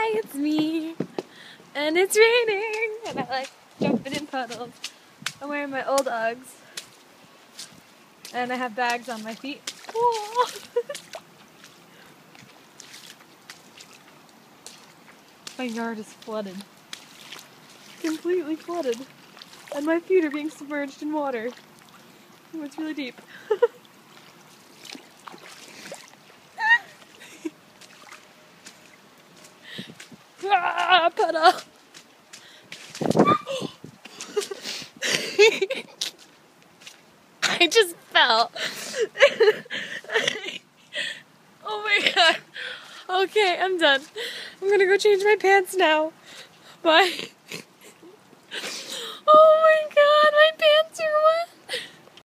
Hi, it's me. And it's raining. And I like jumping in puddles. I'm wearing my old Uggs. And I have bags on my feet. Whoa. My yard is flooded. Completely flooded. And my feet are being submerged in water. Oh, it's really deep. Ah, puddle! I just fell. Oh my god. Okay, I'm done. I'm gonna go change my pants now. Bye. Oh my god, my pants are wet.